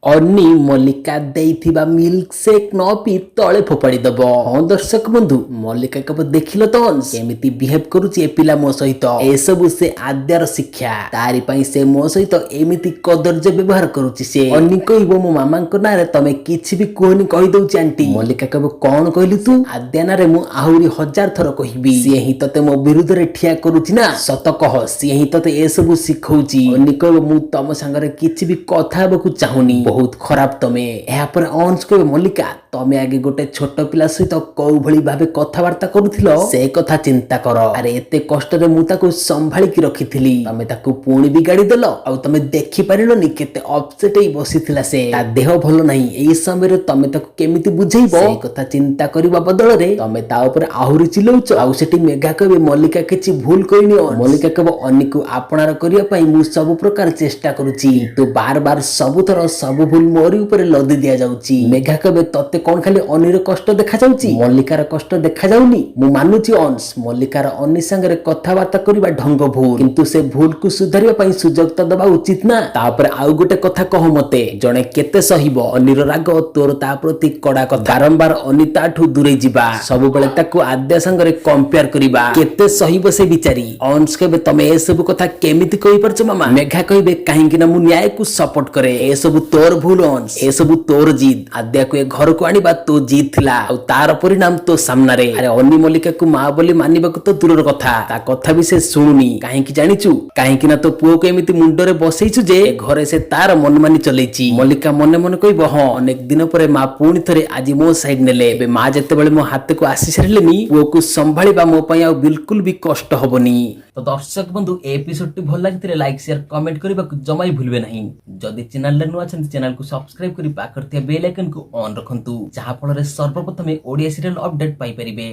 अन्नी मल्लिका देइथिबा milk shake न P तले फोपाड़ी दब। हाँ दर्शक बंधु मल्लिका केबे देखिल तो केमिति बिहेव करूची ए पिला मो सहित ए सब से आद्यार शिक्षा तारी पई से मो सहित एमिति कदर्य व्यवहार करूची से अन्नी कहबो मो मामा को नारे तमे किछि भी कोहनी कहि दउची आंटी मल्लिका केबे कोन कहलु तू आद्या नारे मु आहुरी 1000 थर कहबी से ही तते मो विरुद्ध रे ठिया करूची ना सत कह से ही तते ए सब सिखौची अन्नी कहबो मु तम संगरे किछि भी कथा हेबकु चाहुनी बहुत खराब तमे एहा पर अंश कहबे मल्लिका तमे आगे गोटे छोट पिला सहित कौ भली भाबे कथावार्ता करूथिलो से कथा चिंता कर अरे एते कष्ट रे मु ताको संभाली की रखिथिली तमे ताको पुणी बिगाड़ी देलो आ तमे देखि पारिलोनी केते अपसेट ही बसिथिला से ता देह भलो नाही एई समय रे तमे ताको केमिति बुझेइबो से कथा चिंता करिबा बदल रे तमे ता ऊपर आहुरी चिलौच आ सेठी मेघा कहबे मल्लिका किछि भूल करिनी मल्लिका कहबो अन्नी को आपणार करिया पई मु सब प्रकार चेष्टा करूची तो बार बार सब थर सब भूल मोरी ऊपर लदी दिया जाउची मेघा कहबे तते कोन खाली अन्नीर कष्ट देखा जाउची मल्लिकार कष्ट देखा जाउनी मु मानुची अंश मल्लिकार अन्नी संगे कथावार्ता करिबा ढंग भूल किंतु से भूल को सुधारिबा पई सुजोग त दबा उचित ना तापर आउ गोटे कथा कह मते जणे केते सहिबो अन्नीर राग तोर ता प्रति कड़ा कथा बारंबार अन्नी ताठू दूरे जिबा सब बेले ताको आद्या संगे कंपेयर करिबा केते सहिबो से बिचारी अंश कहबे तमे ए सब कथा केमिति कहि परछ मामा मेघा कहबे काहे कि ना मु न्याय को सपोर्ट करे ए सब तोर भूल अंश ए सब तोर जीत आद्या को ए घर को आनिबा तो जीत थिला आ तार परिणाम तो सामना रे अरे अन्नी मल्लिका को मां बोली मानिबाक तो दूरर कथा ता कथा भी से सुनुनी काहे कि जानिचु काहे कि ना तो पुओ को एमिति मुंडरे बसैछु जे घरे से तार मनमानी चलैछि मल्लिका मने मने कहबो हां अनेक दिन परे मां पुणी थरे आजि मो साइड नेले बे मां जते बेले मो हाथ को आसी सरलेनी पुओ को संभाळिबा मो पई आ बिल्कुल भी कष्ट होबनी तो दर्शक बंधु एपिसोड टी भल लागितले लाइक शेयर कमेंट करबा जमाई भूलबे नहीं जदि चैनल रे नु अछन चैनल को सब्सक्राइब करि पाकरतिया बेल आइकन को ऑन रखंतु जहा फल रे सर्वप्रथम ओडिया सीरियल अपडेट पाई परिबे।